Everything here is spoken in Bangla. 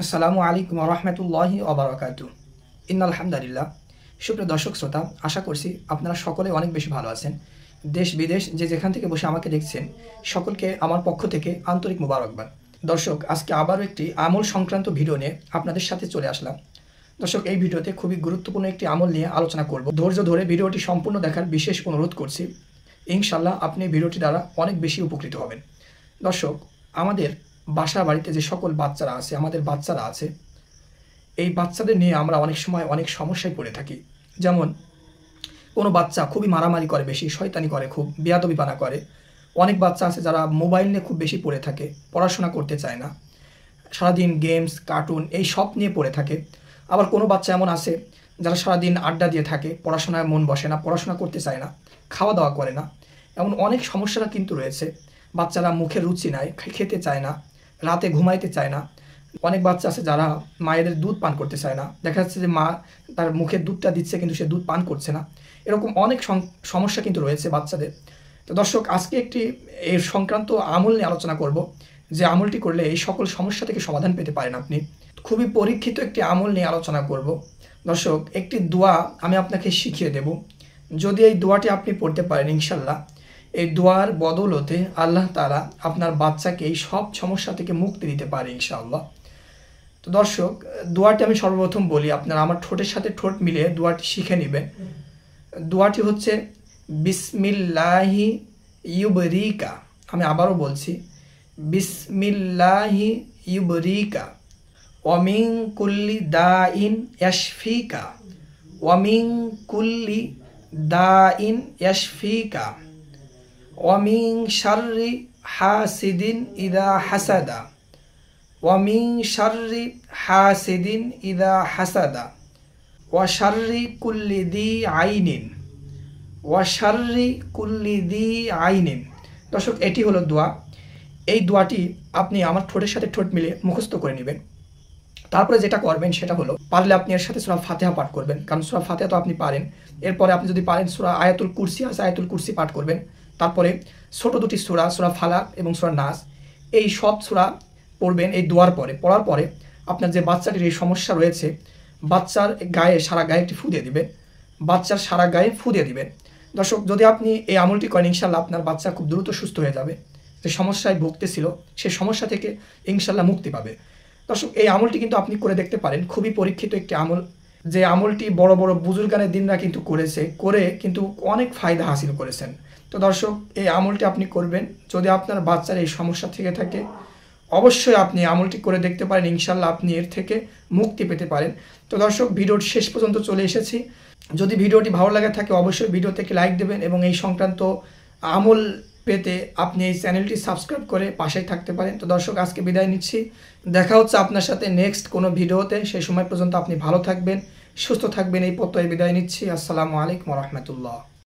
আসসালামু আলাইকুম রহমতুল্লাহি ওবারাকাতু। ইন্নাল হামদুলিল্লাহ। সুপ্রিয় দর্শক শ্রোতা, আশা করছি আপনারা সকলে অনেক বেশি ভালো আছেন। দেশ বিদেশ যে যেখান থেকে বসে আমাকে দেখছেন, সকলকে আমার পক্ষ থেকে আন্তরিক মুবারকবাদ। দর্শক, আজকে আবারও একটি আমল সংক্রান্ত ভিডিও নিয়ে আপনাদের সাথে চলে আসলাম। দর্শক, এই ভিডিওতে খুবই গুরুত্বপূর্ণ একটি আমল নিয়ে আলোচনা করব। ধৈর্য ধরে ভিডিওটি সম্পূর্ণ দেখার বিশেষ অনুরোধ করছি। ইনশাল্লাহ আপনি ভিডিওটি দ্বারা অনেক বেশি উপকৃত হবেন। দর্শক, আমাদের বাসা বাড়িতে যে সকল বাচ্চারা আছে, আমাদের বাচ্চারা আছে, এই বাচ্চাদের নিয়ে আমরা অনেক সময় অনেক সমস্যায় পড়ে থাকি। যেমন কোনো বাচ্চা খুবই মারামারি করে, বেশি শয়তানি করে, খুব বেয়াদবিপানা করে। অনেক বাচ্চা আছে যারা মোবাইল নিয়ে খুব বেশি পড়ে থাকে, পড়াশোনা করতে চায় না, সারাদিন গেমস কার্টুন এই সব নিয়ে পড়ে থাকে। আবার কোনো বাচ্চা এমন আছে যারা সারাদিন আড্ডা দিয়ে থাকে, পড়াশোনায় মন বসে না, পড়াশোনা করতে চায় না, খাওয়া দাওয়া করে না। এমন অনেক সমস্যারা কিন্তু রয়েছে। বাচ্চারা মুখে রুচি নাই, খেতে চায় না, রাতে ঘুমাইতে চায় না। অনেক বাচ্চা আছে যারা মায়েদের দুধ পান করতে চায় না, দেখা যাচ্ছে যে মা তার মুখে দুধটা দিচ্ছে কিন্তু সে দুধ পান করছে না। এরকম অনেক সমস্যা কিন্তু রয়েছে বাচ্চাদের। তো দর্শক, আজকে একটি এর সংক্রান্ত আমল নিয়ে আলোচনা করব, যে আমলটি করলে এই সকল সমস্যা থেকে সমাধান পেতে পারেন আপনি। খুবই পরীক্ষিত একটি আমল নিয়ে আলোচনা করব। দর্শক, একটি দোয়া আমি আপনাকে শিখিয়ে দেব। যদি এই দোয়াটি আপনি পড়তে পারেন, ইনশাল্লাহ এই দোয়ার বদৌলতে আল্লাহ তাআলা আপনার বাচ্চাকে এই সব সমস্যা থেকে মুক্তি দিতে পারে ইনশাআল্লাহ। তো দর্শক, দোয়াটি আমি সর্বপ্রথম বলি, আপনারা আমার ঠোঁটের সাথে ঠোঁট মিলিয়ে দোয়াটি শিখে নেবেন। দোয়াটি হচ্ছে বিসমিল্লাহি ইউবরিকা। আমি আবারও বলছি, বিসমিল্লাহি ইউবরিকা ওয়ামিন কুল্লি দাইন ইয়াশফিকা, ওয়ামিন কুল্লি দাইন ইয়াশফিকা, ওয়ামিন শাররি হাসিদিন ইদা হাসাদা, ওয়ামিন শাররি হাসিদিন ইদা হাসাদা, ওয়া শাররি কুল্লি দি আইনিন, ওয়া শাররি কুল্লি দি আইনিন। দর্শক, এটি হলো দোয়া। এই দোয়াটি আপনি আমার ঠোঁটের সাথে ঠোঁট মিলে মুখস্থ করে নেবেন। তারপরে যেটা করবেন সেটা হলো, পারলে আপনি এর সাথে সূরা ফাতিহা পাঠ করবেন, কারণ সূরা ফাতিহা তো আপনি পারেন। এরপরে আপনি যদি পারেন সূরা আয়াতুল কুরসি আছে, আয়াতুল কুরসি পাঠ করবেন। তারপরে ছোট দুটি সূরা, সূরা ফালাক এবং সূরা নাস, এই সব সূরা পড়বেন। এই দোয়ার পরে পড়ার পরে আপনার যে বাচ্চাটির এই সমস্যা রয়েছে, বাচ্চার গায়ে, সারা গায়ে একটি ফু দিয়ে দিবেন। বাচ্চার সারা গায়ে ফু দিয়ে দিবেন। দর্শক, যদি আপনি এই আমলটি করেন, ইনশাল্লাহ আপনার বাচ্চা খুব দ্রুত সুস্থ হয়ে যাবে। যে সমস্যায় ভুগতেছিল সেই সমস্যা থেকে ইনশাল্লাহ মুক্তি পাবে। দর্শক, এই আমলটি কিন্তু আপনি করে দেখতে পারেন। খুবই পরীক্ষিত একটি আমল, যে আমলটি বড় বড় বুজুর্গানের দিনরা কিন্তু করে কিন্তু অনেক ফায়দা হাসিল করেছেন। তো দর্শক, এই আমলটি আপনি করবেন। যদি আপনার বাচ্চার এই সমস্যা থেকে থাকে, অবশ্যই আপনি আমলটি করে দেখতে পারেন। ইনশাল্লাহ আপনি এর থেকে মুক্তি পেতে পারেন। তো দর্শক, ভিডিওর শেষ পর্যন্ত চলে এসেছি। যদি ভিডিওটি ভালো লাগে থাকে, অবশ্যই ভিডিওতে একটি লাইক দেবেন এবং এই সংক্রান্ত আমল পেতে আপনি এই চ্যানেলটি সাবস্ক্রাইব করে পাশেই থাকতে পারেন। তো দর্শক, আজকে বিদায় নিচ্ছি। দেখা হচ্ছে আপনার সাথে নেক্সট কোনো ভিডিওতে। সেই সময় পর্যন্ত আপনি ভালো থাকবেন, সুস্থ থাকবেন। এই প্রত্যয়ে বিদায় নিচ্ছি। আসসালামু আলাইকুম রহমতুল্লাহ।